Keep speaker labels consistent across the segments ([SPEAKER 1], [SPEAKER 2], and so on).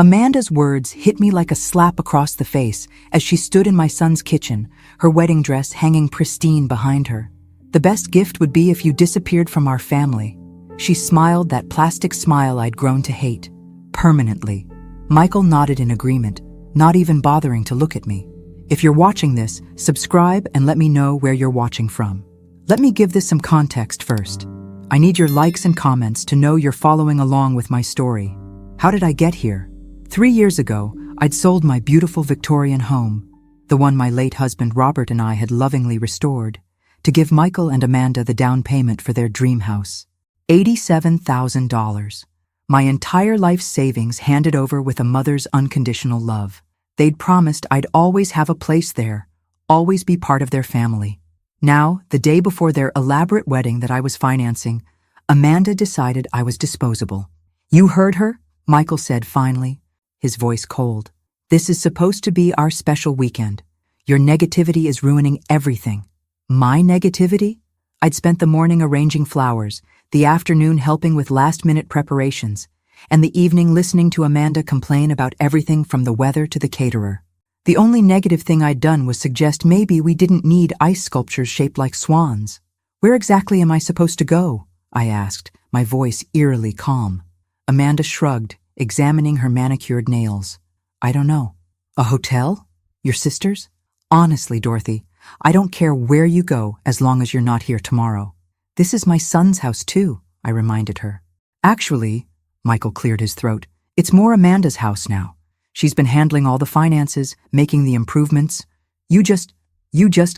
[SPEAKER 1] Amanda's words hit me like a slap across the face as she stood in my son's kitchen, her wedding dress hanging pristine behind her. The best gift would be if you disappeared from our family. She smiled that plastic smile I'd grown to hate. Permanently. Michael nodded in agreement, not even bothering to look at me. If you're watching this, subscribe and let me know where you're watching from. Let me give this some context first. I need your likes and comments to know you're following along with my story. How did I get here? 3 years ago, I'd sold my beautiful Victorian home, the one my late husband Robert and I had lovingly restored, to give Michael and Amanda the down payment for their dream house. $87,000. My entire life savings handed over with a mother's unconditional love. They'd promised I'd always have a place there, always be part of their family. Now, the day before their elaborate wedding that I was financing, Amanda decided I was disposable. "You heard her?" Michael said finally, his voice cold. "This is supposed to be our special weekend. Your negativity is ruining everything." My negativity? I'd spent the morning arranging flowers, the afternoon helping with last-minute preparations, and the evening listening to Amanda complain about everything from the weather to the caterer. The only negative thing I'd done was suggest maybe we didn't need ice sculptures shaped like swans. "Where exactly am I supposed to go?" I asked, my voice eerily calm. Amanda shrugged, examining her manicured nails. "I don't know." "A hotel? Your sister's?" "Honestly, Dorothy, I don't care where you go as long as you're not here tomorrow." "This is my son's house too," I reminded her. "Actually," Michael cleared his throat, "it's more Amanda's house now. She's been handling all the finances, making the improvements. You just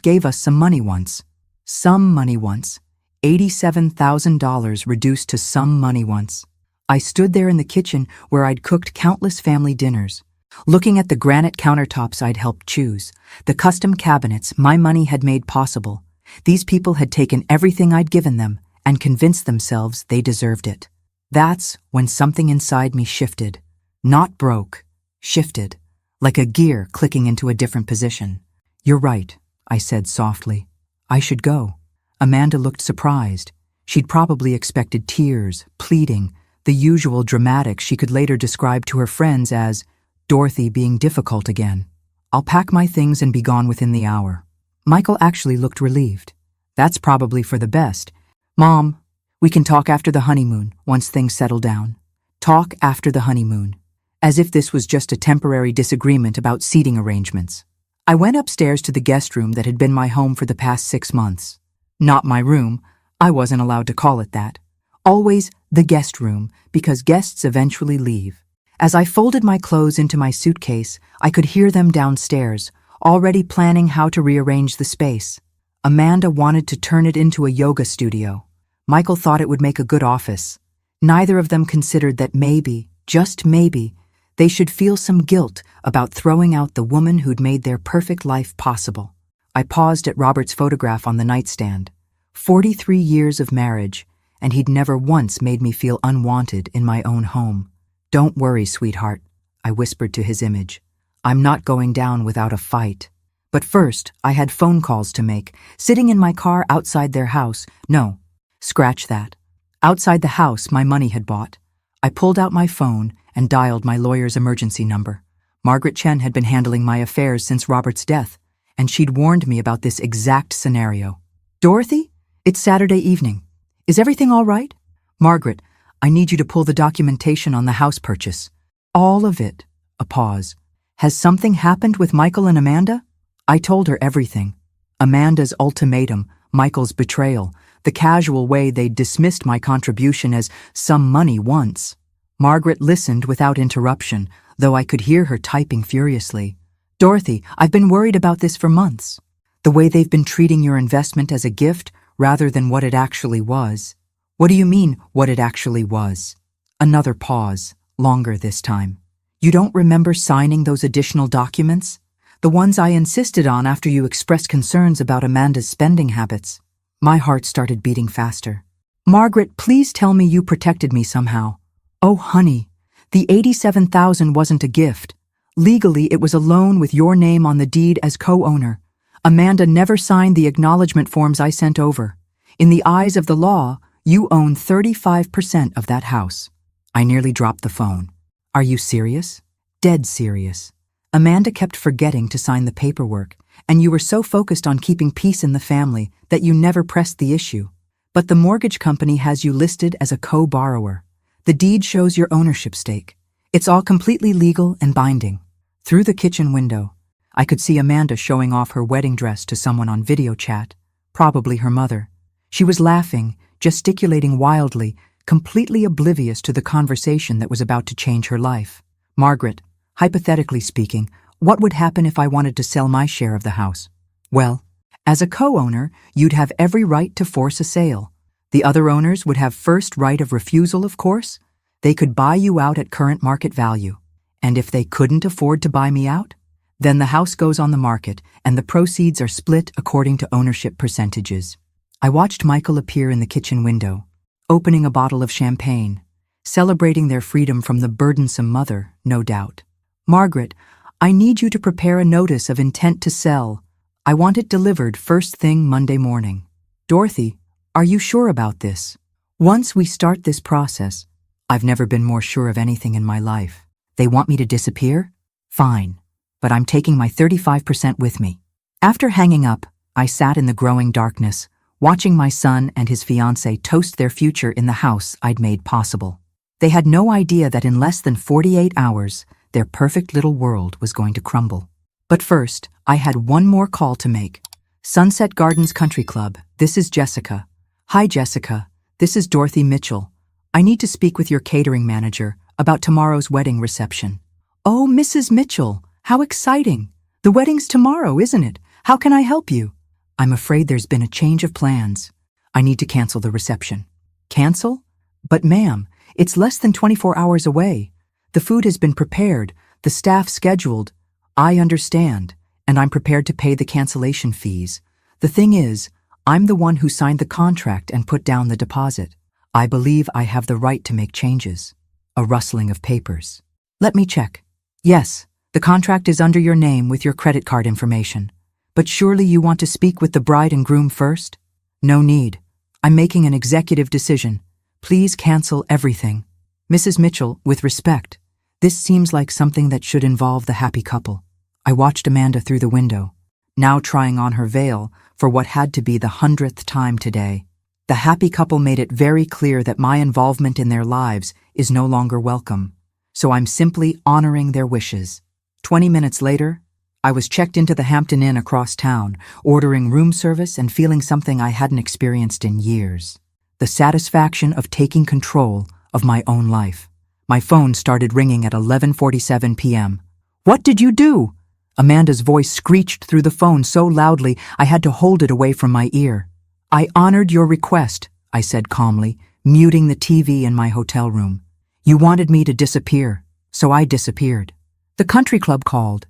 [SPEAKER 1] gave us some money once." Some money once. $87,000 reduced to some money once. I stood there in the kitchen where I'd cooked countless family dinners, looking at the granite countertops I'd helped choose, the custom cabinets my money had made possible. These people had taken everything I'd given them and convinced themselves they deserved it. That's when something inside me shifted. Not broke. Shifted, like a gear clicking into a different position. "You're right," I said softly. "I should go." Amanda looked surprised. She'd probably expected tears, pleading, the usual dramatics she could later describe to her friends as Dorothy being difficult again. "I'll pack my things and be gone within the hour." Michael actually looked relieved. "That's probably for the best. Mom, we can talk after the honeymoon, once things settle down." Talk after the honeymoon. As if this was just a temporary disagreement about seating arrangements. I went upstairs to the guest room that had been my home for the past 6 months. Not my room, I wasn't allowed to call it that. Always the guest room, because guests eventually leave. As I folded my clothes into my suitcase, I could hear them downstairs, already planning how to rearrange the space. Amanda wanted to turn it into a yoga studio. Michael thought it would make a good office. Neither of them considered that maybe, just maybe, they should feel some guilt about throwing out the woman who'd made their perfect life possible. I paused at Robert's photograph on the nightstand. 43 years of marriage, and he'd never once made me feel unwanted in my own home. "Don't worry, sweetheart," I whispered to his image. "I'm not going down without a fight." But first, I had phone calls to make, sitting in my car outside their house. No, scratch that. Outside the house my money had bought. I pulled out my phone and dialed my lawyer's emergency number. Margaret Chen had been handling my affairs since Robert's death, and she'd warned me about this exact scenario. "Dorothy, it's Saturday evening. Is everything all right?" "Margaret, I need you to pull the documentation on the house purchase." "All of it." A pause. "Has something happened with Michael and Amanda?" I told her everything. Amanda's ultimatum, Michael's betrayal, the casual way they'd dismissed my contribution as some money once. Margaret listened without interruption, though I could hear her typing furiously. "Dorothy, I've been worried about this for months. The way they've been treating your investment as a gift rather than what it actually was." "What do you mean, what it actually was?" Another pause, longer this time. "You don't remember signing those additional documents? The ones I insisted on after you expressed concerns about Amanda's spending habits." My heart started beating faster. "Margaret, please tell me you protected me somehow." "Oh, honey, the $87,000 wasn't a gift. Legally, it was a loan with your name on the deed as co-owner. Amanda never signed the acknowledgement forms I sent over. In the eyes of the law, you own 35% of that house." I nearly dropped the phone. "Are you serious?" Dead serious. Amanda kept forgetting to sign the paperwork, and you were so focused on keeping peace in the family that you never pressed the issue. But the mortgage company has you listed as a co-borrower. The deed shows your ownership stake. It's all completely legal and binding. Through the kitchen window, I could see Amanda showing off her wedding dress to someone on video chat, probably her mother. She was laughing, gesticulating wildly, completely oblivious to the conversation that was about to change her life. Margaret, hypothetically speaking, what would happen if I wanted to sell my share of the house? Well, as a co-owner, you'd have every right to force a sale. The other owners would have first right of refusal, of course. They could buy you out at current market value. And if they couldn't afford to buy me out, then the house goes on the market and the proceeds are split according to ownership percentages. I watched Michael appear in the kitchen window, opening a bottle of champagne, celebrating their freedom from the burdensome mother, no doubt. Margaret, I need you to prepare a notice of intent to sell. I want it delivered first thing Monday morning. Dorothy, are you sure about this? Once we start this process, I've never been more sure of anything in my life. They want me to disappear? Fine, but I'm taking my 35% with me. After hanging up, I sat in the growing darkness, watching my son and his fiancée toast their future in the house I'd made possible. They had no idea that in less than 48 hours, their perfect little world was going to crumble. But first, I had one more call to make. Sunset Gardens Country Club, this is Jessica. Hi Jessica, this is Dorothy Mitchell. I need to speak with your catering manager about tomorrow's wedding reception. Oh, Mrs. Mitchell, how exciting. The wedding's tomorrow, isn't it? How can I help you? I'm afraid there's been a change of plans. I need to cancel the reception. Cancel? But ma'am, it's less than 24 hours away. The food has been prepared, the staff scheduled. I understand, and I'm prepared to pay the cancellation fees. The thing is, I'm the one who signed the contract and put down the deposit. I believe I have the right to make changes. A rustling of papers. Let me check. Yes, the contract is under your name with your credit card information. But surely you want to speak with the bride and groom first? No need. I'm making an executive decision. Please cancel everything. Mrs. Mitchell, with respect, this seems like something that should involve the happy couple. I watched Amanda through the window, now trying on her veil for what had to be the 100th time today. The happy couple made it very clear that my involvement in their lives is no longer welcome, so I'm simply honoring their wishes. 20 minutes later, I was checked into the Hampton Inn across town, ordering room service and feeling something I hadn't experienced in years. The satisfaction of taking control of my own life. My phone started ringing at 11:47 p.m. What did you do? Amanda's voice screeched through the phone so loudly I had to hold it away from my ear. I honored your request, I said calmly, muting the TV in my hotel room. You wanted me to disappear, so I disappeared. The country club called.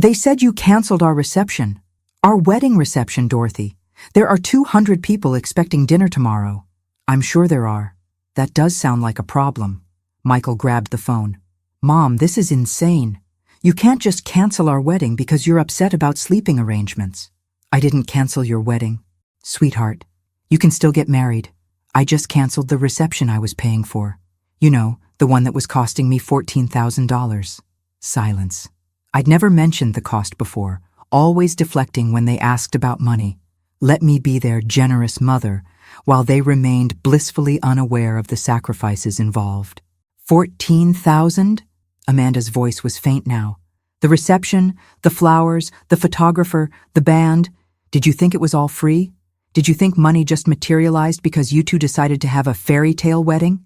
[SPEAKER 1] They said you canceled our reception. Our wedding reception, Dorothy. There are 200 people expecting dinner tomorrow. I'm sure there are. That does sound like a problem. Michael grabbed the phone. Mom, this is insane. You can't just cancel our wedding because you're upset about sleeping arrangements. I didn't cancel your wedding. Sweetheart, you can still get married. I just canceled the reception I was paying for. You know, the one that was costing me $14,000. Silence. I'd never mentioned the cost before, always deflecting when they asked about money. Let me be their generous mother, while they remained blissfully unaware of the sacrifices involved. 14,000? Amanda's voice was faint now. The reception, the flowers, the photographer, the band. Did you think it was all free? Did you think money just materialized because you two decided to have a fairy tale wedding?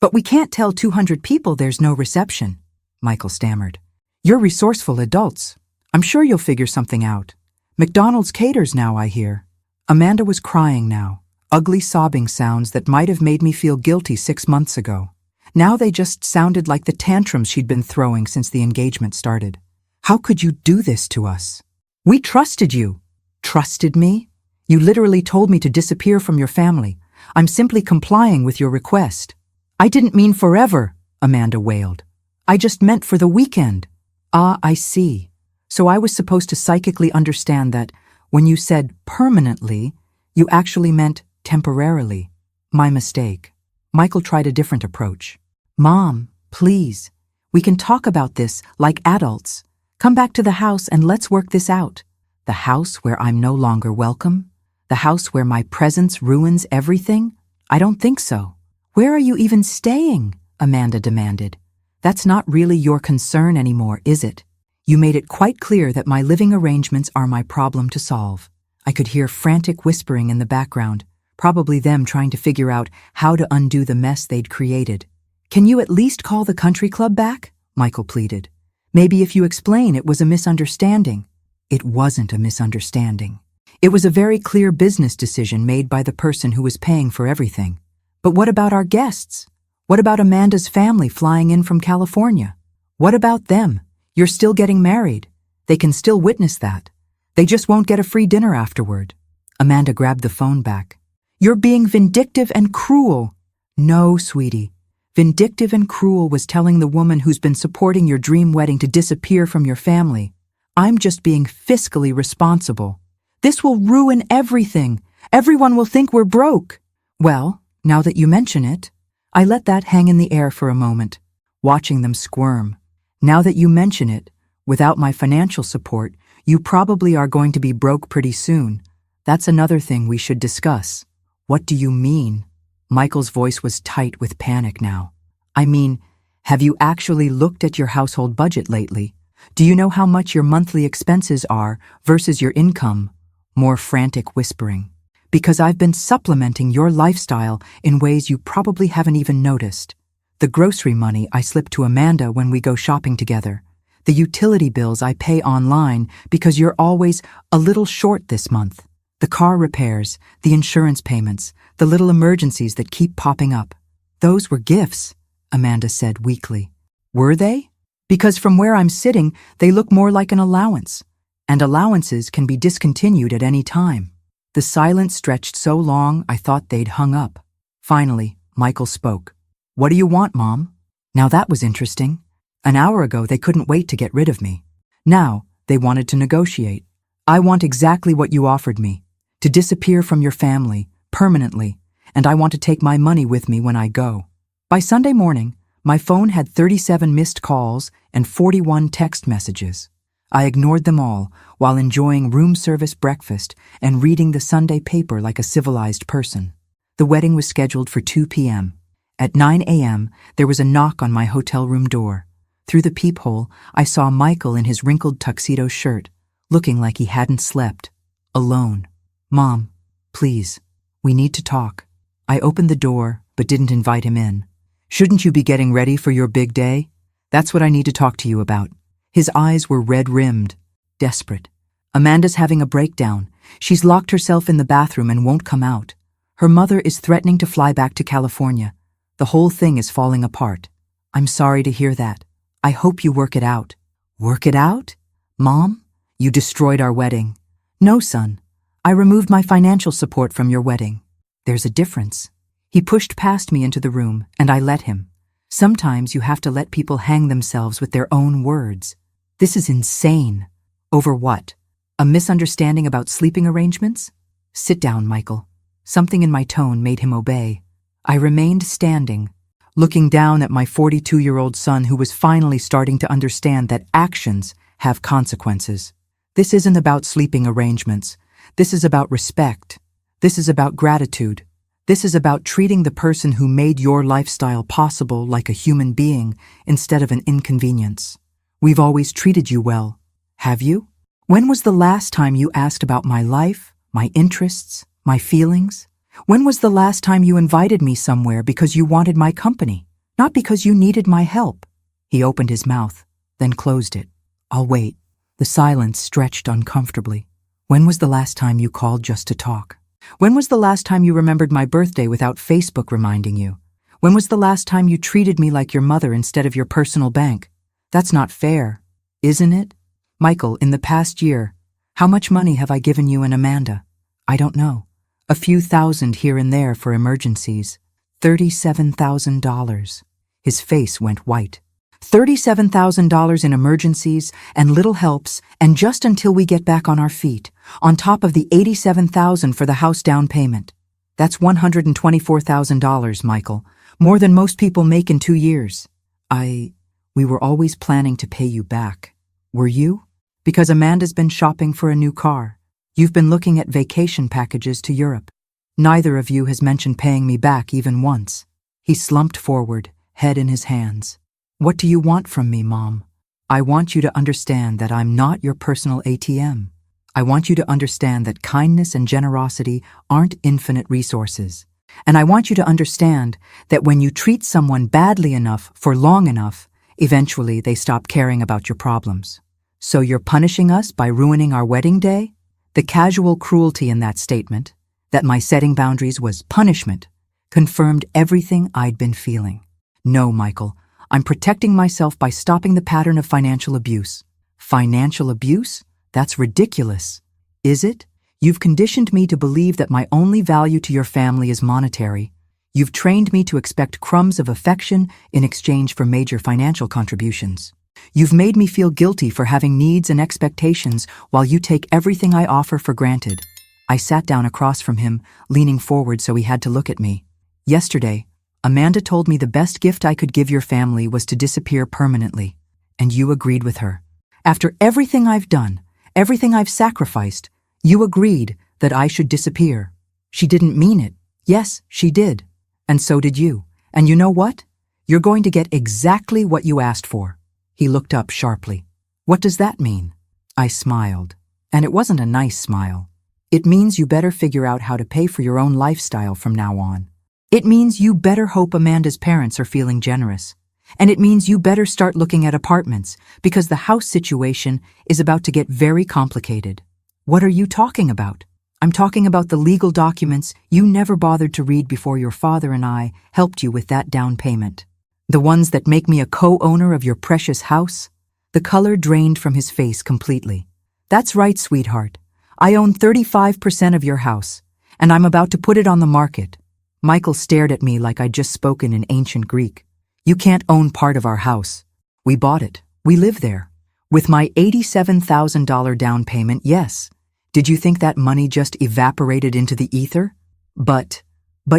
[SPEAKER 1] But we can't tell 200 people there's no reception, Michael stammered. You're resourceful adults. I'm sure you'll figure something out. McDonald's caters now, I hear. Amanda was crying now, ugly sobbing sounds that might have made me feel guilty 6 months ago. Now they just sounded like the tantrums she'd been throwing since the engagement started. How could you do this to us? We trusted you. Trusted me? You literally told me to disappear from your family. I'm simply complying with your request. I didn't mean forever, Amanda wailed. I just meant for the weekend. Ah, I see. So I was supposed to psychically understand that when you said permanently, you actually meant temporarily. My mistake. Michael tried a different approach. Mom, please. We can talk about this like adults. Come back to the house and let's work this out. The house where I'm no longer welcome? The house where my presence ruins everything? I don't think so. Where are you even staying? Amanda demanded. That's not really your concern anymore, is it? You made it quite clear that my living arrangements are my problem to solve. I could hear frantic whispering in the background, probably them trying to figure out how to undo the mess they'd created. Can you at least call the country club back? Michael pleaded. Maybe if you explain it was a misunderstanding. It wasn't a misunderstanding. It was a very clear business decision made by the person who was paying for everything. But what about our guests? What about Amanda's family flying in from California? What about them? You're still getting married. They can still witness that. They just won't get a free dinner afterward. Amanda grabbed the phone back. You're being vindictive and cruel. No, sweetie. Vindictive and cruel was telling the woman who's been supporting your dream wedding to disappear from your family. I'm just being fiscally responsible. This will ruin everything. Everyone will think we're broke. Well, now that you mention it, I let that hang in the air for a moment, watching them squirm. Now that you mention it, without my financial support, you probably are going to be broke pretty soon. That's another thing we should discuss. What do you mean? Michael's voice was tight with panic now. I mean, have you actually looked at your household budget lately? Do you know how much your monthly expenses are versus your income? More frantic whispering. Because I've been supplementing your lifestyle in ways you probably haven't even noticed. The grocery money I slip to Amanda when we go shopping together. The utility bills I pay online because you're always a little short this month. The car repairs, the insurance payments, the little emergencies that keep popping up. Those were gifts, Amanda said weakly. Were they? Because from where I'm sitting, they look more like an allowance. And allowances can be discontinued at any time. The silence stretched so long I thought they'd hung up. Finally, Michael spoke. What do you want, Mom? Now that was interesting. An hour ago they couldn't wait to get rid of me. Now they wanted to negotiate. I want exactly what you offered me. To disappear from your family, permanently, and I want to take my money with me when I go. By Sunday morning, my phone had 37 missed calls and 41 text messages. I ignored them all while enjoying room service breakfast and reading the Sunday paper like a civilized person. The wedding was scheduled for 2 p.m. At 9 a.m., there was a knock on my hotel room door. Through the peephole, I saw Michael in his wrinkled tuxedo shirt, looking like he hadn't slept. Alone. Mom, please, we need to talk. I opened the door, but didn't invite him in. Shouldn't you be getting ready for your big day? That's what I need to talk to you about. His eyes were red-rimmed, desperate. Amanda's having a breakdown. She's locked herself in the bathroom and won't come out. Her mother is threatening to fly back to California. The whole thing is falling apart. I'm sorry to hear that. I hope you work it out. Work it out? Mom, you destroyed our wedding. No, son. I removed my financial support from your wedding. There's a difference. He pushed past me into the room, and I let him. Sometimes you have to let people hang themselves with their own words. This is insane. Over what? A misunderstanding about sleeping arrangements? Sit down, Michael. Something in my tone made him obey. I remained standing, looking down at my 42-year-old son who was finally starting to understand that actions have consequences. This isn't about sleeping arrangements. This is about respect. This is about gratitude. This is about treating the person who made your lifestyle possible like a human being instead of an inconvenience. We've always treated you well. Have you? When was the last time you asked about my life, my interests, my feelings? When was the last time you invited me somewhere because you wanted my company, not because you needed my help? He opened his mouth, then closed it. I'll wait. The silence stretched uncomfortably. When was the last time you called just to talk? When was the last time you remembered my birthday without Facebook reminding you? When was the last time you treated me like your mother instead of your personal bank? That's not fair, isn't it? Michael, in the past year, how much money have I given you and Amanda? I don't know. A few thousand here and there for emergencies. $37,000. His face went white. $37,000 in emergencies and little helps, and just until we get back on our feet, on top of the $87,000 for the house down payment. That's $124,000, Michael, more than most people make in 2 years. We We were always planning to pay you back. Were you? Because Amanda's been shopping for a new car. You've been looking at vacation packages to Europe. Neither of you has mentioned paying me back even once. He slumped forward, head in his hands. What do you want from me, Mom? I want you to understand that I'm not your personal ATM. I want you to understand that kindness and generosity aren't infinite resources. And I want you to understand that when you treat someone badly enough for long enough, eventually they stop caring about your problems. So you're punishing us by ruining our wedding day? The casual cruelty in that statement, that my setting boundaries was punishment, confirmed everything I'd been feeling. No, Michael, I'm protecting myself by stopping the pattern of financial abuse. Financial abuse? That's ridiculous. Is it? You've conditioned me to believe that my only value to your family is monetary. You've trained me to expect crumbs of affection in exchange for major financial contributions. You've made me feel guilty for having needs and expectations while you take everything I offer for granted. I sat down across from him, leaning forward so he had to look at me. Yesterday, Amanda told me the best gift I could give your family was to disappear permanently, and you agreed with her. After everything I've done, everything I've sacrificed, you agreed that I should disappear. She didn't mean it. Yes, she did. And so did you. And you know what? You're going to get exactly what you asked for. He looked up sharply. What does that mean? I smiled. And it wasn't a nice smile. It means you better figure out how to pay for your own lifestyle from now on. It means you better hope Amanda's parents are feeling generous. And it means you better start looking at apartments, because the house situation is about to get very complicated. What are you talking about? I'm talking about the legal documents you never bothered to read before your father and I helped you with that down payment. The ones that make me a co-owner of your precious house? The color drained from his face completely. That's right, sweetheart. I own 35% of your house, and I'm about to put it on the market. Michael stared at me like I'd just spoken in ancient Greek. You can't own part of our house. We bought it. We live there. With my $87,000 down payment, yes. Did you think that money just evaporated into the ether? But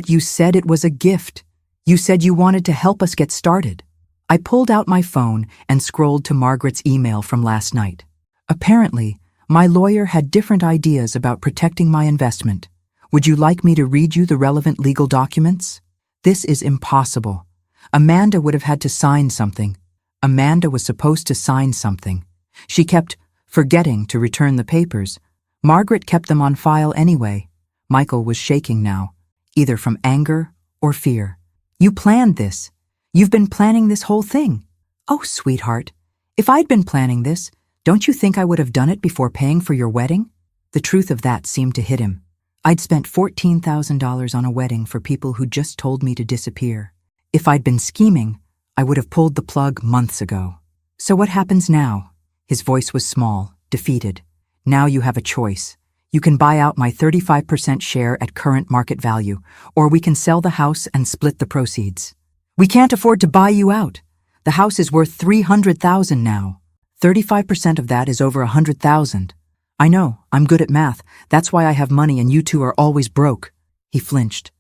[SPEAKER 1] you said it was a gift. You said you wanted to help us get started. I pulled out my phone and scrolled to Margaret's email from last night. Apparently, my lawyer had different ideas about protecting my investment. Would you like me to read you the relevant legal documents? This is impossible. Amanda would have had to sign something. Amanda was supposed to sign something. She kept forgetting to return the papers. Margaret kept them on file anyway. Michael was shaking now, either from anger or fear. You planned this. You've been planning this whole thing. Oh, sweetheart, if I'd been planning this, don't you think I would have done it before paying for your wedding? The truth of that seemed to hit him. I'd spent $14,000 on a wedding for people who just told me to disappear. If I'd been scheming, I would have pulled the plug months ago. So what happens now? His voice was small, defeated. Now you have a choice. You can buy out my 35% share at current market value, or we can sell the house and split the proceeds. We can't afford to buy you out. The house is worth $300,000 now. 35% of that is over $100,000. I know, I'm good at math. That's why I have money and you two are always broke. He flinched.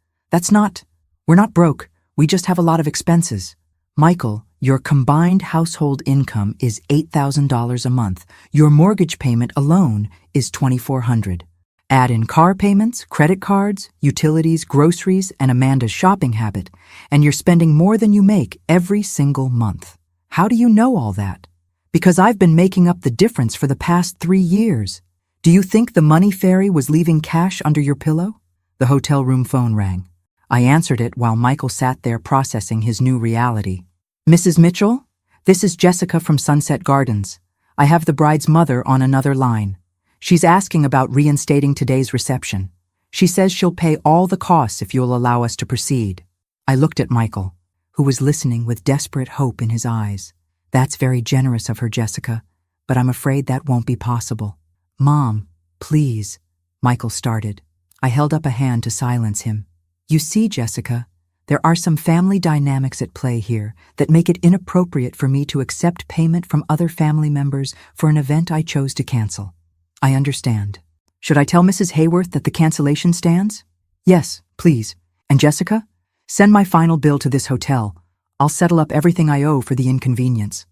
[SPEAKER 1] We're not broke. We just have a lot of expenses. Michael, your combined household income is $8,000 a month. Your mortgage payment alone is $2,400. Add in car payments, credit cards, utilities, groceries, and Amanda's shopping habit, and you're spending more than you make every single month. How do you know all that? Because I've been making up the difference for the past 3 years. Do you think the money fairy was leaving cash under your pillow? The hotel room phone rang. I answered it while Michael sat there processing his new reality. Mrs. Mitchell, this is Jessica from Sunset Gardens. I have the bride's mother on another line. She's asking about reinstating today's reception. She says she'll pay all the costs if you'll allow us to proceed. I looked at Michael, who was listening with desperate hope in his eyes. That's very generous of her, Jessica, but I'm afraid that won't be possible. Mom, please, Michael started. I held up a hand to silence him. You see, Jessica, there are some family dynamics at play here that make it inappropriate for me to accept payment from other family members for an event I chose to cancel. I understand. Should I tell Mrs. Hayworth that the cancellation stands? Yes, please. And Jessica, send my final bill to this hotel. I'll settle up everything I owe for the inconvenience.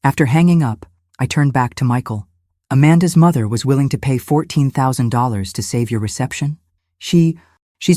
[SPEAKER 1] After hanging up, I turned back to Michael. Amanda's mother was willing to pay $14,000 to save your reception. She's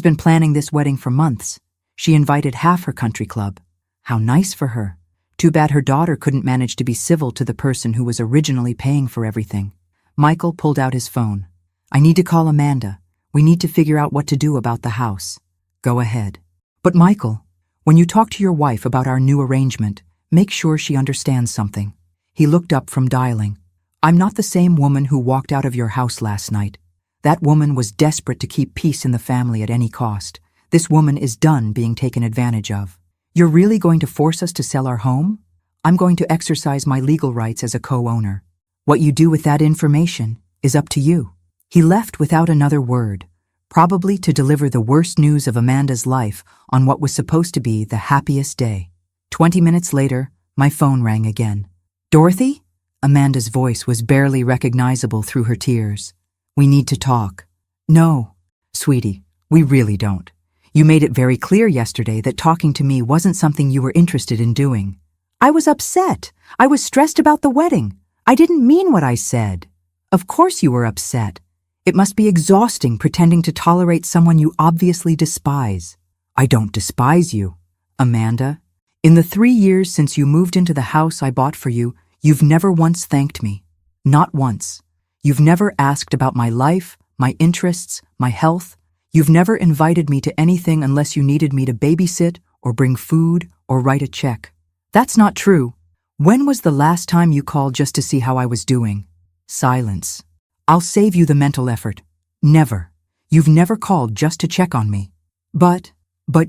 [SPEAKER 1] been planning this wedding for months. She invited half her country club. How nice for her. Too bad her daughter couldn't manage to be civil to the person who was originally paying for everything. Michael pulled out his phone. I need to call Amanda. We need to figure out what to do about the house. Go ahead. But Michael, when you talk to your wife about our new arrangement, make sure she understands something. He looked up from dialing. I'm not the same woman who walked out of your house last night. That woman was desperate to keep peace in the family at any cost. This woman is done being taken advantage of. You're really going to force us to sell our home? I'm going to exercise my legal rights as a co-owner. What you do with that information is up to you. He left without another word, probably to deliver the worst news of Amanda's life on what was supposed to be the happiest day. 20 minutes later, my phone rang again. Dorothy? Amanda's voice was barely recognizable through her tears. We need to talk. No, sweetie, we really don't. You made it very clear yesterday that talking to me wasn't something you were interested in doing. I was upset. I was stressed about the wedding. I didn't mean what I said. Of course you were upset. It must be exhausting pretending to tolerate someone you obviously despise. I don't despise you, Amanda. In the 3 years since you moved into the house I bought for you, you've never once thanked me. Not once. You've never asked about my life, my interests, my health. You've never invited me to anything unless you needed me to babysit or bring food or write a check. That's not true. When was the last time you called just to see how I was doing? Silence. I'll save you the mental effort. Never. You've never called just to check on me. But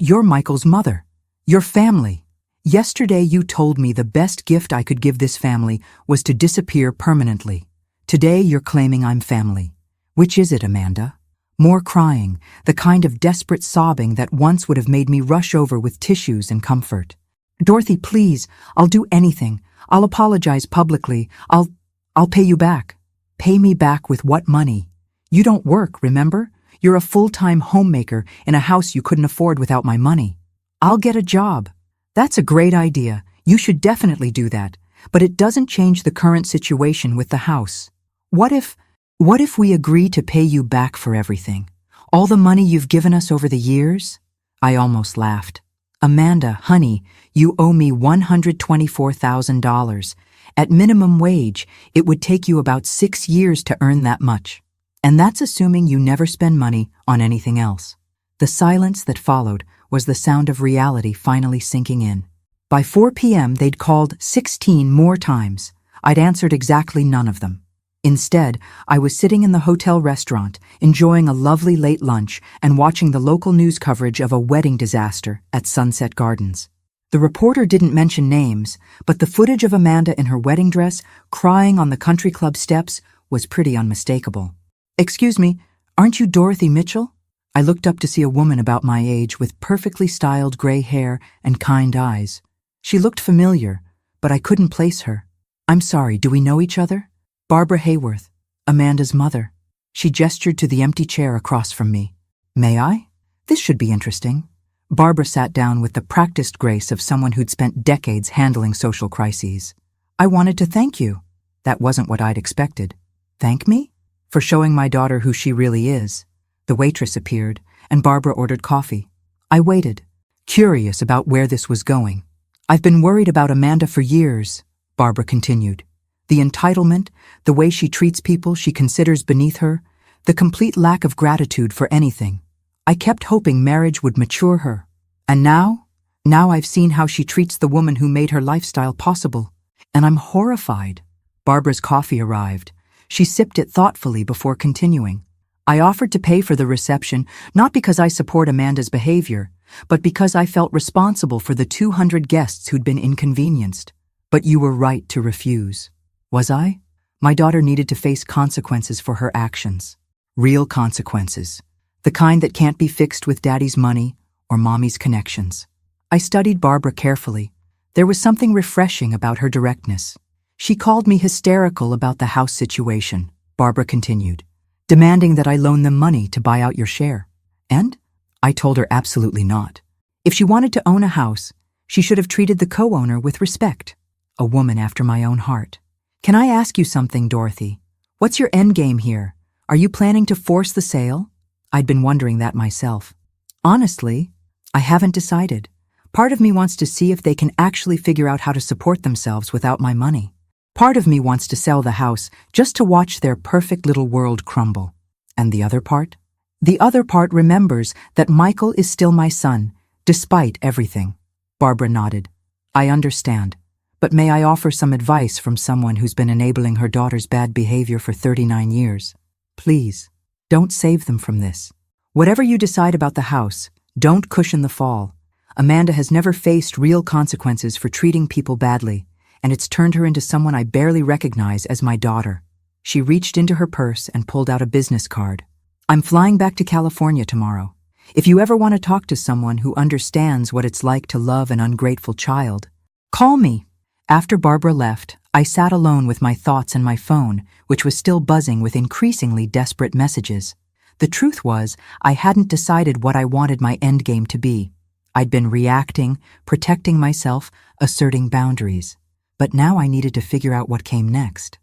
[SPEAKER 1] you're Michael's mother. Your family. Yesterday you told me the best gift I could give this family was to disappear permanently. Today you're claiming I'm family. Which is it, Amanda? More crying, the kind of desperate sobbing that once would have made me rush over with tissues and comfort. Dorothy, please, I'll do anything. I'll apologize publicly. I'll pay you back. Pay me back with what money? You don't work, remember? You're a full-time homemaker in a house you couldn't afford without my money. I'll get a job. That's a great idea. You should definitely do that. But it doesn't change the current situation with the house. What if we agree to pay you back for everything? All the money you've given us over the years? I almost laughed. Amanda, honey, you owe me $124,000. At minimum wage, it would take you about 6 years to earn that much. And that's assuming you never spend money on anything else. The silence that followed was the sound of reality finally sinking in. By 4 p.m., they'd called 16 more times. I'd answered exactly none of them. Instead, I was sitting in the hotel restaurant, enjoying a lovely late lunch and watching the local news coverage of a wedding disaster at Sunset Gardens. The reporter didn't mention names, but the footage of Amanda in her wedding dress, crying on the country club steps, was pretty unmistakable. Excuse me, aren't you Dorothy Mitchell? I looked up to see a woman about my age with perfectly styled gray hair and kind eyes. She looked familiar, but I couldn't place her. I'm sorry, do we know each other? Barbara Hayworth, Amanda's mother. She gestured to the empty chair across from me. May I? This should be interesting. Barbara sat down with the practiced grace of someone who'd spent decades handling social crises. I wanted to thank you. That wasn't what I'd expected. Thank me? For showing my daughter who she really is. The waitress appeared, and Barbara ordered coffee. I waited, curious about where this was going. I've been worried about Amanda for years, Barbara continued. The entitlement, the way she treats people she considers beneath her, the complete lack of gratitude for anything. I kept hoping marriage would mature her. And now I've seen how she treats the woman who made her lifestyle possible. And I'm horrified. Barbara's coffee arrived. She sipped it thoughtfully before continuing. I offered to pay for the reception, not because I support Amanda's behavior, but because I felt responsible for the 200 guests who'd been inconvenienced. But you were right to refuse. Was I? My daughter needed to face consequences for her actions. Real consequences. The kind that can't be fixed with daddy's money or mommy's connections. I studied Barbara carefully. There was something refreshing about her directness. She called me hysterical about the house situation, Barbara continued, demanding that I loan them money to buy out your share. And? I told her absolutely not. If she wanted to own a house, she should have treated the co-owner with respect. a woman after my own heart. Can I ask you something, Dorothy? What's your end game here? Are you planning to force the sale? I'd been wondering that myself. Honestly, I haven't decided. Part of me wants to see if they can actually figure out how to support themselves without my money. Part of me wants to sell the house just to watch their perfect little world crumble. And the other part? The other part remembers that Michael is still my son, despite everything. Barbara nodded. I understand. But may I offer some advice from someone who's been enabling her daughter's bad behavior for 39 years? Please, don't save them from this. Whatever you decide about the house, don't cushion the fall. Amanda has never faced real consequences for treating people badly, and it's turned her into someone I barely recognize as my daughter. She reached into her purse and pulled out a business card. I'm flying back to California tomorrow. If you ever want to talk to someone who understands what it's like to love an ungrateful child, call me. After Barbara left, I sat alone with my thoughts and my phone, which was still buzzing with increasingly desperate messages. The truth was, I hadn't decided what I wanted my endgame to be. I'd been reacting, protecting myself, asserting boundaries. But now I needed to figure out what came next.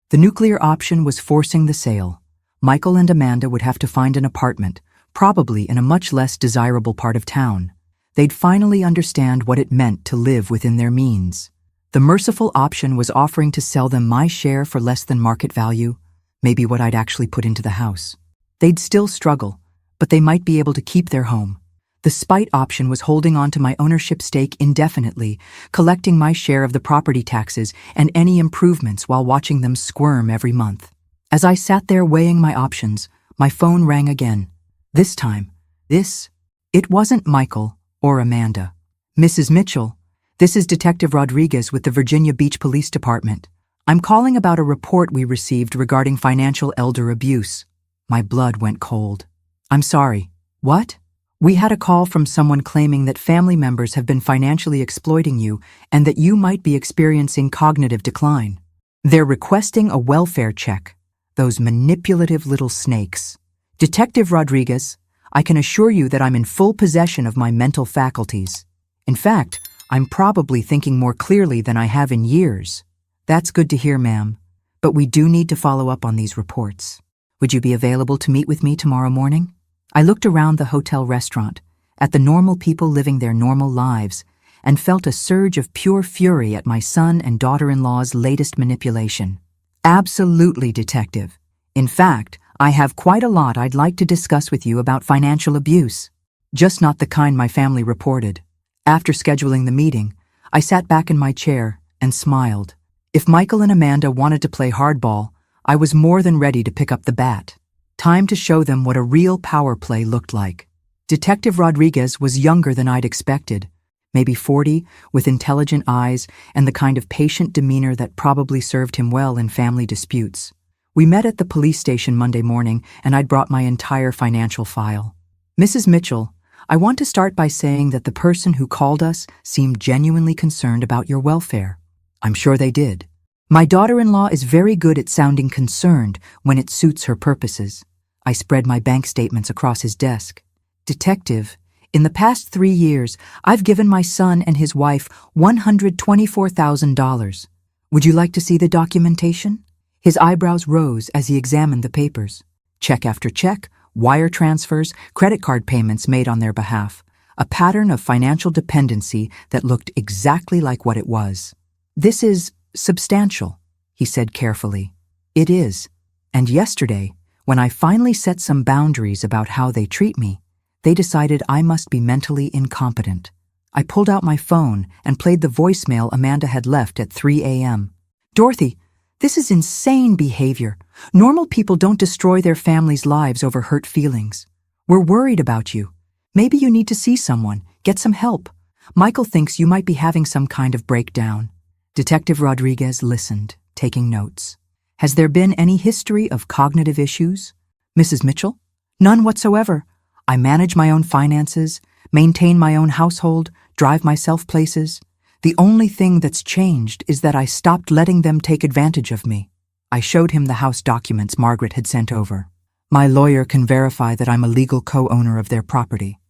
[SPEAKER 1] The nuclear option was forcing the sale. Michael and Amanda would have to find an apartment, probably in a much less desirable part of town. They'd finally understand what it meant to live within their means. The merciful option was offering to sell them my share for less than market value, maybe what I'd actually put into the house. They'd still struggle, but they might be able to keep their home. The spite option was holding on to my ownership stake indefinitely, collecting my share of the property taxes and any improvements while watching them squirm every month. As I sat there weighing my options, my phone rang again. This time, it wasn't Michael or Amanda. Mrs. Mitchell, this is Detective Rodriguez with the Virginia Beach Police Department. I'm calling about a report we received regarding financial elder abuse. My blood went cold. I'm sorry. What? We had a call from someone claiming that family members have been financially exploiting you and that you might be experiencing cognitive decline. They're requesting a welfare check. Those manipulative little snakes. Detective Rodriguez, I can assure you that I'm in full possession of my mental faculties. In fact, I'm probably thinking more clearly than I have in years. That's good to hear, ma'am. But we do need to follow up on these reports. Would you be available to meet with me tomorrow morning? I looked around the hotel restaurant, at the normal people living their normal lives, and felt a surge of pure fury at my son and daughter-in-law's latest manipulation. Absolutely, Detective. In fact, I have quite a lot I'd like to discuss with you about financial abuse. Just not the kind my family reported. After scheduling the meeting, I sat back in my chair and smiled. If Michael and Amanda wanted to play hardball, I was more than ready to pick up the bat. Time to show them what a real power play looked like. Detective Rodriguez was younger than I'd expected, maybe 40, with intelligent eyes and the kind of patient demeanor that probably served him well in family disputes. We met at the police station Monday morning, and I'd brought my entire financial file. Mrs. Mitchell, I want to start by saying that the person who called us seemed genuinely concerned about your welfare. I'm sure they did. My daughter-in-law is very good at sounding concerned when it suits her purposes. I spread my bank statements across his desk. Detective, in the past 3 years, I've given my son and his wife $124,000. Would you like to see the documentation? His eyebrows rose as he examined the papers. Check after check, wire transfers, credit card payments made on their behalf. A pattern of financial dependency that looked exactly like what it was. This is substantial, he said carefully. It is. And yesterday, when I finally set some boundaries about how they treat me, they decided I must be mentally incompetent. I pulled out my phone and played the voicemail Amanda had left at 3 a.m. Dorothy, this is insane behavior. Normal people don't destroy their families' lives over hurt feelings. We're worried about you. Maybe you need to see someone, get some help. Michael thinks you might be having some kind of breakdown. Detective Rodriguez listened, taking notes. Has there been any history of cognitive issues? Mrs. Mitchell? None whatsoever. I manage my own finances, maintain my own household, drive myself places. The only thing that's changed is that I stopped letting them take advantage of me. I showed him the house documents Margaret had sent over. My lawyer can verify that I'm a legal co-owner of their property.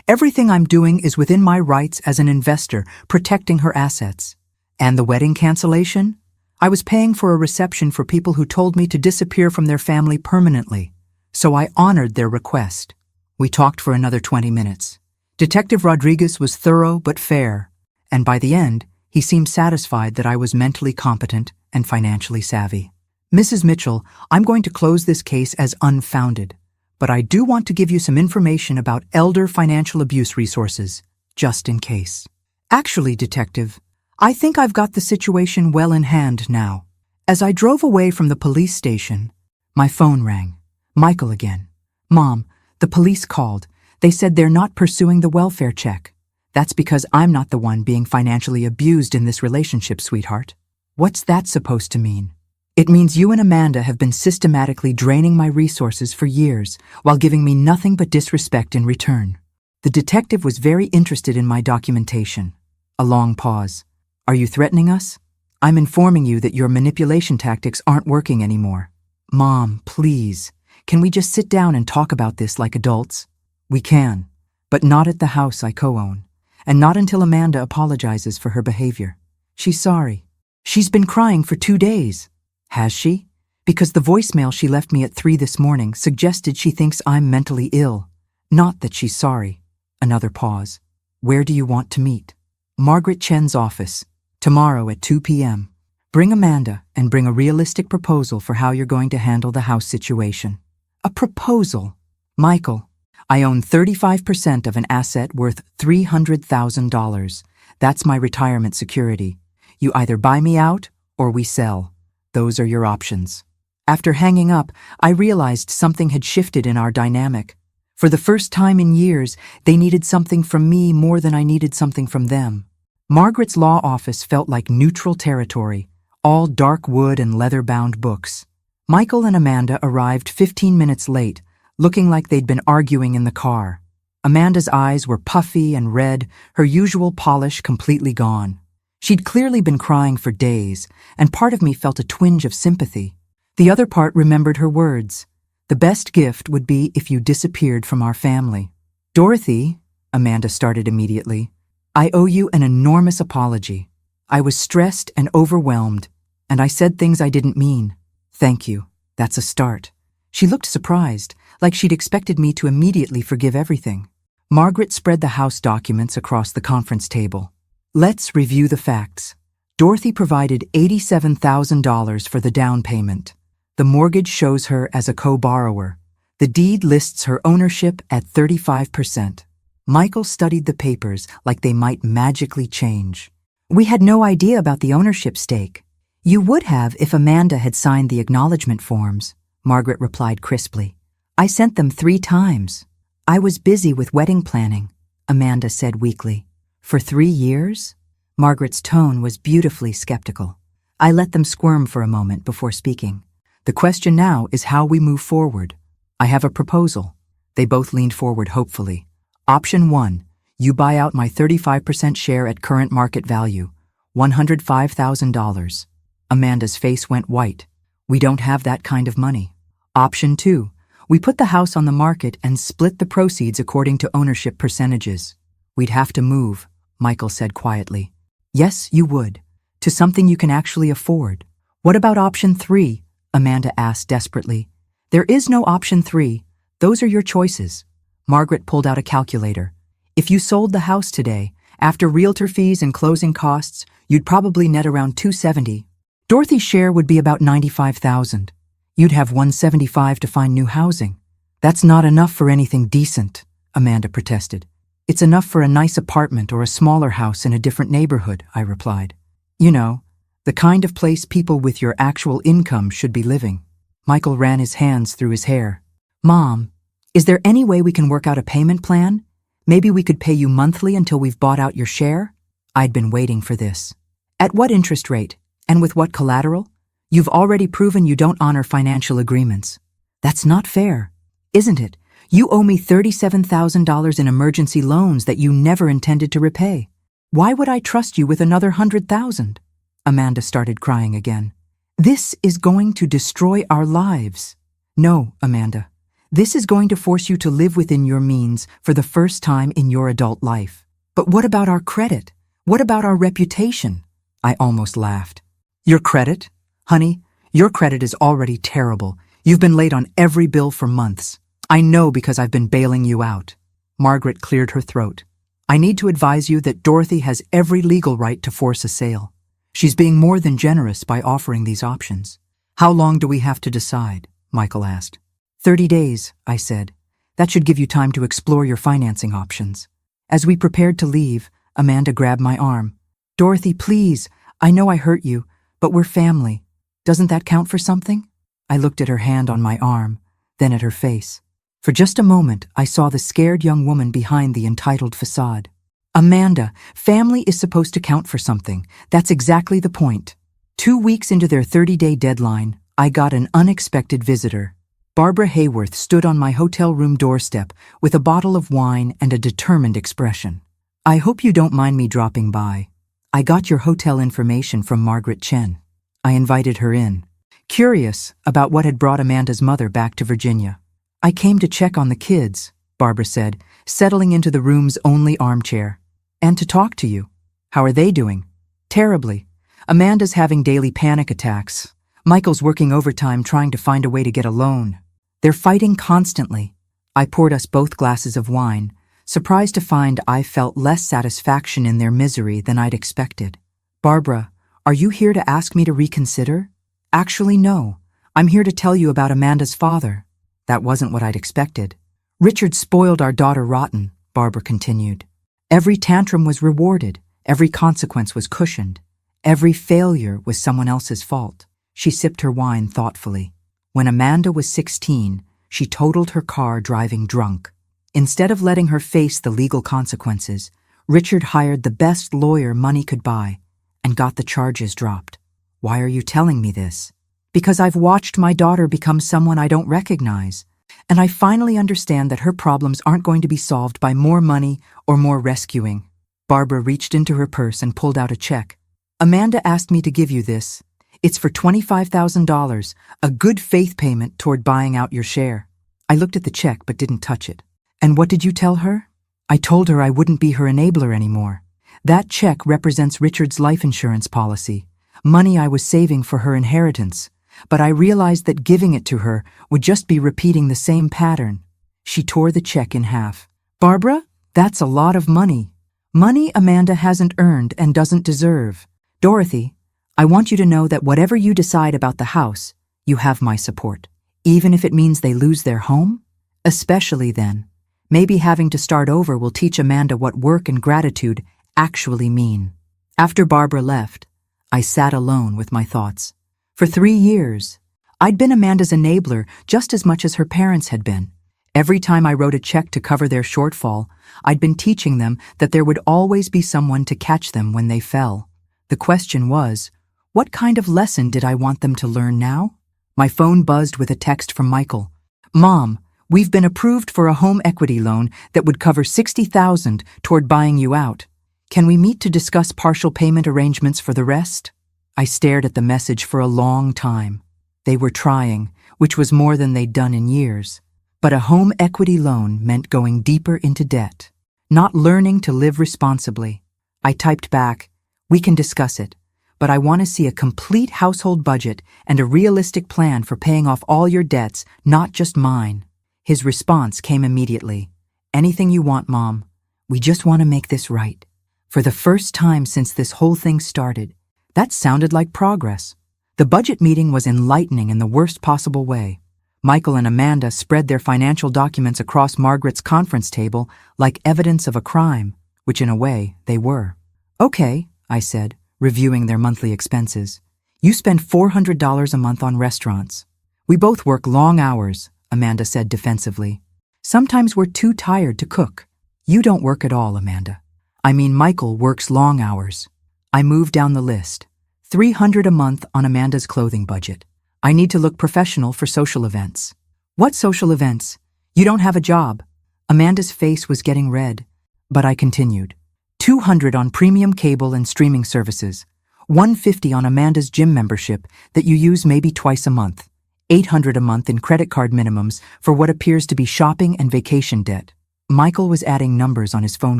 [SPEAKER 1] Everything I'm doing is within my rights as an investor, protecting her assets. And the wedding cancellation? I was paying for a reception for people who told me to disappear from their family permanently, so I honored their request. We talked for another 20 minutes. Detective Rodriguez was thorough but fair, and by the end, he seemed satisfied that I was mentally competent and financially savvy. Mrs. Mitchell, I'm going to close this case as unfounded, but I do want to give you some information about elder financial abuse resources, just in case. Actually, Detective, I think I've got the situation well in hand now. As I drove away from the police station, my phone rang. Michael again. Mom, the police called. They said they're not pursuing the welfare check. That's because I'm not the one being financially abused in this relationship, sweetheart. What's that supposed to mean? It means you and Amanda have been systematically draining my resources for years while giving me nothing but disrespect in return. The detective was very interested in my documentation. A long pause. Are you threatening us? I'm informing you that your manipulation tactics aren't working anymore. Mom, please, can we just sit down and talk about this like adults? We can, but not at the house I co-own, and not until Amanda apologizes for her behavior. She's sorry. She's been crying for 2 days. Has she? Because the voicemail she left me at 3 this morning suggested she thinks I'm mentally ill, not that she's sorry. Another pause. Where do you want to meet? Margaret Chen's office. Tomorrow at 2 p.m. Bring Amanda and bring a realistic proposal for how you're going to handle the house situation. A proposal? Michael, I own 35% of an asset worth $300,000. That's my retirement security. You either buy me out or we sell. Those are your options. After hanging up, I realized something had shifted in our dynamic. For the first time in years, they needed something from me more than I needed something from them. Margaret's law office felt like neutral territory, all dark wood and leather-bound books. Michael and Amanda arrived 15 minutes late, looking like they'd been arguing in the car. Amanda's eyes were puffy and red, her usual polish completely gone. She'd clearly been crying for days, and part of me felt a twinge of sympathy. The other part remembered her words. The best gift would be if you disappeared from our family. Dorothy, Amanda started immediately, I owe you an enormous apology. I was stressed and overwhelmed, and I said things I didn't mean. Thank you. That's a start. She looked surprised, like she'd expected me to immediately forgive everything. Margaret spread the house documents across the conference table. Let's review the facts. Dorothy provided $87,000 for the down payment. The mortgage shows her as a co-borrower. The deed lists her ownership at 35%. Michael studied the papers like they might magically change. We had no idea about the ownership stake. You would have if Amanda had signed the acknowledgement forms, Margaret replied crisply. I sent them 3 times. I was busy with wedding planning, Amanda said weakly. For 3 years? Margaret's tone was beautifully skeptical. I let them squirm for a moment before speaking. The question now is how we move forward. I have a proposal. They both leaned forward hopefully. Option 1, you buy out my 35% share at current market value, $105,000. Amanda's face went white. We don't have that kind of money. Option 2, we put the house on the market and split the proceeds according to ownership percentages. We'd have to move, Michael said quietly. Yes, you would. To something you can actually afford. What about option 3? Amanda asked desperately. There is no option 3. Those are your choices. Margaret pulled out a calculator. If you sold the house today, after realtor fees and closing costs, you'd probably net around $270,000. Dorothy's share would be about $95,000. You'd have $175,000 to find new housing. That's not enough for anything decent, Amanda protested. It's enough for a nice apartment or a smaller house in a different neighborhood, I replied. You know, the kind of place people with your actual income should be living. Michael ran his hands through his hair. Mom, is there any way we can work out a payment plan? Maybe we could pay you monthly until we've bought out your share? I'd been waiting for this. At what interest rate? And with what collateral? You've already proven you don't honor financial agreements. That's not fair, isn't it? You owe me $37,000 in emergency loans that you never intended to repay. Why would I trust you with another $100,000? Amanda started crying again. This is going to destroy our lives. No, Amanda. This is going to force you to live within your means for the first time in your adult life. But what about our credit? What about our reputation? I almost laughed. Your credit? Honey, your credit is already terrible. You've been late on every bill for months. I know because I've been bailing you out. Margaret cleared her throat. I need to advise you that Dorothy has every legal right to force a sale. She's being more than generous by offering these options. How long do we have to decide? Michael asked. 30 days, I said. That should give you time to explore your financing options. As we prepared to leave, Amanda grabbed my arm. Dorothy, please, I know I hurt you, but we're family. Doesn't that count for something? I looked at her hand on my arm, then at her face. For just a moment, I saw the scared young woman behind the entitled facade. Amanda, family is supposed to count for something. That's exactly the point. 2 weeks into their 30-day deadline, I got an unexpected visitor. Barbara Hayworth stood on my hotel room doorstep with a bottle of wine and a determined expression. I hope you don't mind me dropping by. I got your hotel information from Margaret Chen. I invited her in, curious about what had brought Amanda's mother back to Virginia. I came to check on the kids, Barbara said, settling into the room's only armchair. And to talk to you. How are they doing? Terribly. Amanda's having daily panic attacks. Michael's working overtime trying to find a way to get a loan. They're fighting constantly. I poured us both glasses of wine, surprised to find I felt less satisfaction in their misery than I'd expected. Barbara, are you here to ask me to reconsider? Actually, no. I'm here to tell you about Amanda's father. That wasn't what I'd expected. Richard spoiled our daughter rotten, Barbara continued. Every tantrum was rewarded, every consequence was cushioned, every failure was someone else's fault. She sipped her wine thoughtfully. When Amanda was 16, she totaled her car driving drunk. Instead of letting her face the legal consequences, Richard hired the best lawyer money could buy and got the charges dropped. Why are you telling me this? Because I've watched my daughter become someone I don't recognize. And I finally understand that her problems aren't going to be solved by more money or more rescuing. Barbara reached into her purse and pulled out a check. Amanda asked me to give you this. It's for $25,000, a good faith payment toward buying out your share. I looked at the check but didn't touch it. And what did you tell her? I told her I wouldn't be her enabler anymore. That check represents Richard's life insurance policy, money I was saving for her inheritance. But I realized that giving it to her would just be repeating the same pattern. She tore the check in half. Barbara, that's a lot of money. Money Amanda hasn't earned and doesn't deserve. Dorothy, I want you to know that whatever you decide about the house, you have my support. Even if it means they lose their home? Especially then. Maybe having to start over will teach Amanda what work and gratitude actually mean. After Barbara left, I sat alone with my thoughts. For 3 years, I'd been Amanda's enabler just as much as her parents had been. Every time I wrote a check to cover their shortfall, I'd been teaching them that there would always be someone to catch them when they fell. The question was, what kind of lesson did I want them to learn now? My phone buzzed with a text from Michael. Mom, we've been approved for a home equity loan that would cover $60,000 toward buying you out. Can we meet to discuss partial payment arrangements for the rest? I stared at the message for a long time. They were trying, which was more than they'd done in years. But a home equity loan meant going deeper into debt, not learning to live responsibly. I typed back, we can discuss it, but I want to see a complete household budget and a realistic plan for paying off all your debts, not just mine. His response came immediately. Anything you want, Mom. We just want to make this right. For the first time since this whole thing started, that sounded like progress. The budget meeting was enlightening in the worst possible way. Michael and Amanda spread their financial documents across Margaret's conference table like evidence of a crime, which in a way they were. Okay, I said, reviewing their monthly expenses. You spend $400 a month on restaurants. We both work long hours, Amanda said defensively. Sometimes we're too tired to cook. You don't work at all, Amanda. I mean, Michael works long hours. I moved down the list. $300 a month on Amanda's clothing budget. I need to look professional for social events. What social events? You don't have a job. Amanda's face was getting red, but I continued. $200 on premium cable and streaming services. $150 on Amanda's gym membership that you use maybe twice a month. $800 a month in credit card minimums for what appears to be shopping and vacation debt. Michael was adding numbers on his phone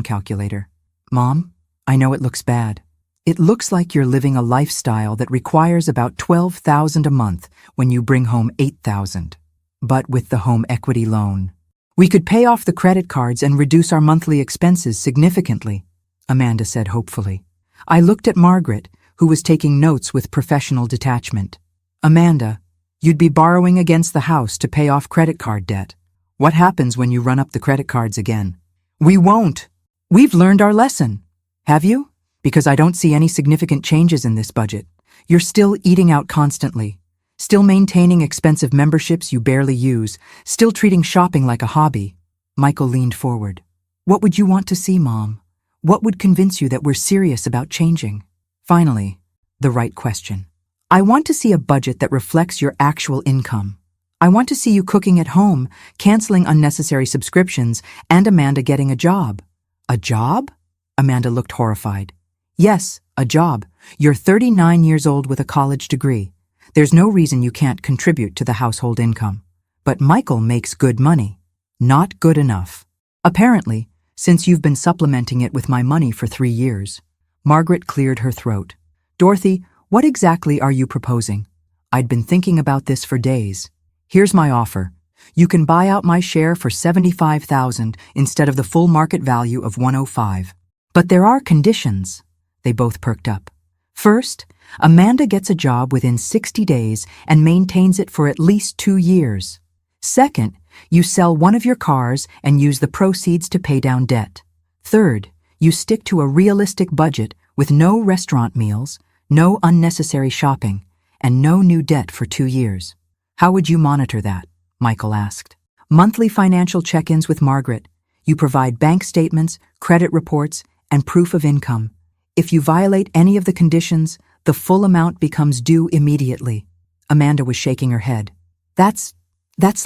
[SPEAKER 1] calculator. Mom, I know it looks bad. It looks like you're living a lifestyle that requires about $12,000 a month when you bring home $8,000. But with the home equity loan, we could pay off the credit cards and reduce our monthly expenses significantly, Amanda said hopefully. I looked at Margaret, who was taking notes with professional detachment. Amanda, you'd be borrowing against the house to pay off credit card debt. What happens when you run up the credit cards again? We won't. We've learned our lesson. Have you? Because I don't see any significant changes in this budget. You're still eating out constantly, still maintaining expensive memberships you barely use, still treating shopping like a hobby. Michael leaned forward. What would you want to see, Mom? What would convince you that we're serious about changing? Finally, the right question. I want to see a budget that reflects your actual income. I want to see you cooking at home, canceling unnecessary subscriptions, and Amanda getting a job. A job? Amanda looked horrified. Yes, a job. You're 39 years old with a college degree. There's no reason you can't contribute to the household income. But Michael makes good money. Not good enough. Apparently, since you've been supplementing it with my money for 3 years. Margaret cleared her throat. Dorothy, what exactly are you proposing? I'd been thinking about this for days. Here's my offer. You can buy out my share for $75,000 instead of the full market value of $105. But there are conditions. They both perked up. First, Amanda gets a job within 60 days and maintains it for at least 2 years. Second, you sell one of your cars and use the proceeds to pay down debt. Third, you stick to a realistic budget with no restaurant meals, no unnecessary shopping, and no new debt for 2 years. How would you monitor that? Michael asked. Monthly financial check-ins with Margaret. You provide bank statements, credit reports, and proof of income. If you violate any of the conditions, the full amount becomes due immediately. Amanda was shaking her head. That's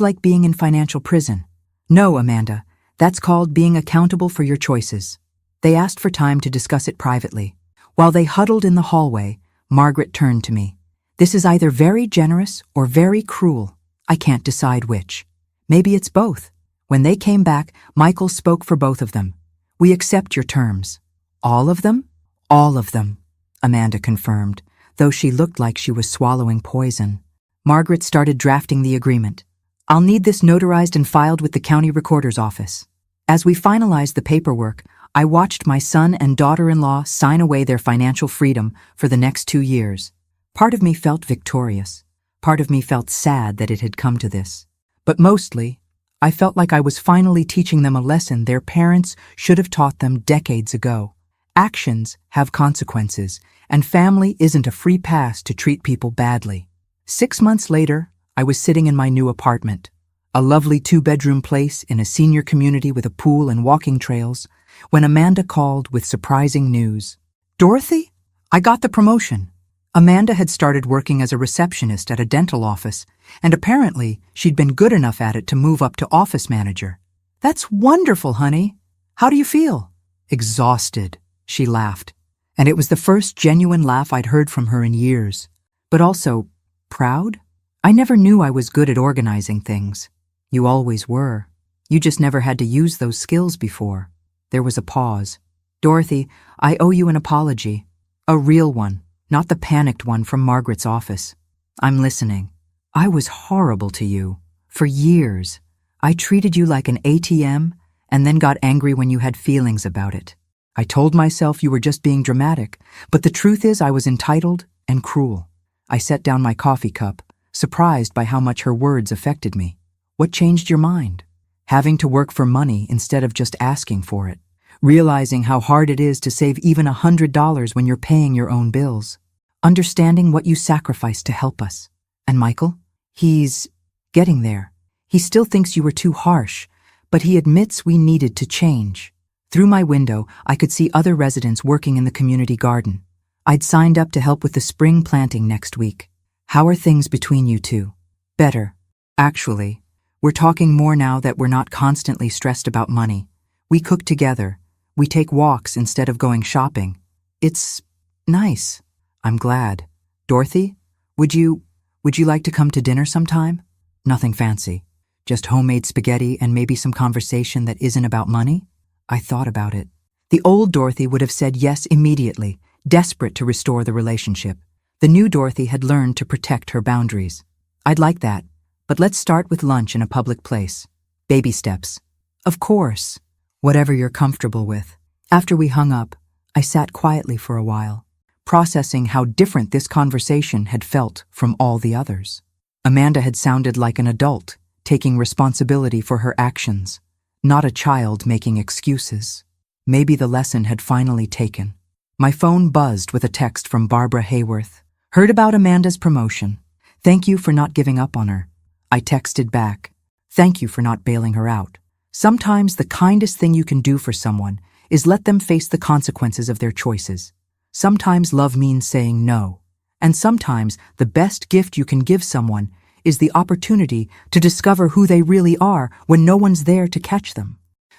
[SPEAKER 1] like being in financial prison. No, Amanda, that's called being accountable for your choices. They asked for time to discuss it privately. While they huddled in the hallway, Margaret turned to me. This is either very generous or very cruel. I can't decide which. Maybe it's both. When they came back, Michael spoke for both of them. We accept your terms. All of them? All of them, Amanda confirmed, though she looked like she was swallowing poison. Margaret started drafting the agreement. I'll need this notarized and filed with the county recorder's office. As we finalized the paperwork, I watched my son and daughter-in-law sign away their financial freedom for the next 2 years. Part of me felt victorious. Part of me felt sad that it had come to this. But mostly, I felt like I was finally teaching them a lesson their parents should have taught them decades ago. Actions have consequences, and family isn't a free pass to treat people badly. 6 months later, I was sitting in my new apartment, a lovely 2-bedroom place in a senior community with a pool and walking trails, when Amanda called with surprising news. Dorothy? I got the promotion. Amanda had started working as a receptionist at a dental office, and apparently she'd been good enough at it to move up to office manager. That's wonderful, honey. How do you feel? Exhausted, she laughed. And it was the first genuine laugh I'd heard from her in years. But also, proud? I never knew I was good at organizing things. You always were. You just never had to use those skills before. There was a pause. Dorothy, I owe you an apology. A real one, not the panicked one from Margaret's office. I'm listening. I was horrible to you. For years. I treated you like an ATM and then got angry when you had feelings about it. I told myself you were just being dramatic, but the truth is I was entitled and cruel. I set down my coffee cup, surprised by how much her words affected me. What changed your mind? Having to work for money instead of just asking for it. Realizing how hard it is to save even $100 when you're paying your own bills. Understanding what you sacrificed to help us. And Michael? He's getting there. He still thinks you were too harsh, but he admits we needed to change. Through my window, I could see other residents working in the community garden. I'd signed up to help with the spring planting next week. How are things between you two? Better. Actually, we're talking more now that we're not constantly stressed about money. We cook together. We take walks instead of going shopping. It's nice. I'm glad. Dorothy, would you like to come to dinner sometime? Nothing fancy. Just homemade spaghetti and maybe some conversation that isn't about money? I thought about it. The old Dorothy would have said yes immediately, desperate to restore the relationship. The new Dorothy had learned to protect her boundaries. I'd like that, but let's start with lunch in a public place. Baby steps. Of course. Whatever you're comfortable with. After we hung up, I sat quietly for a while, processing how different this conversation had felt from all the others. Amanda had sounded like an adult, taking responsibility for her actions, not a child making excuses. Maybe the lesson had finally taken. My phone buzzed with a text from Barbara Hayworth. Heard about Amanda's promotion. Thank you for not giving up on her. I texted back. Thank you for not bailing her out. Sometimes the kindest thing you can do for someone is let them face the consequences of their choices. Sometimes love means saying no. And sometimes the best gift you can give someone is the opportunity to discover who they really are when no one's there to catch them.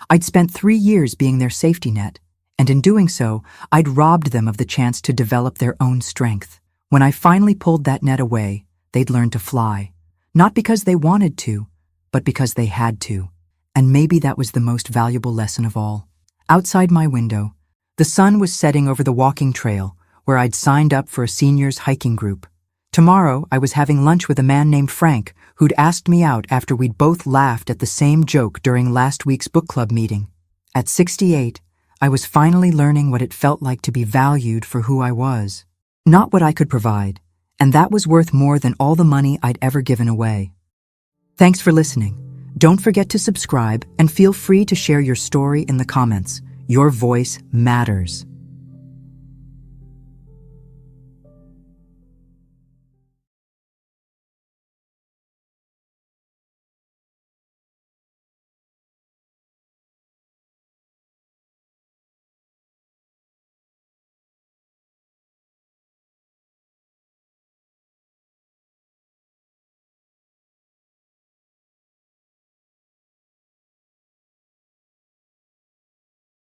[SPEAKER 1] I'd spent 3 years being their safety net, and in doing so, I'd robbed them of the chance to develop their own strength. When I finally pulled that net away, they'd learned to fly. Not because they wanted to, but because they had to. And maybe that was the most valuable lesson of all. Outside my window, the sun was setting over the walking trail where I'd signed up for a seniors hiking group. Tomorrow, I was having lunch with a man named Frank who'd asked me out after we'd both laughed at the same joke during last week's book club meeting. At 68, I was finally learning what it felt like to be valued for who I was, not what I could provide, and that was worth more than all the money I'd ever given away. Thanks for listening. Don't forget to subscribe and feel free to share your story in the comments. Your voice matters.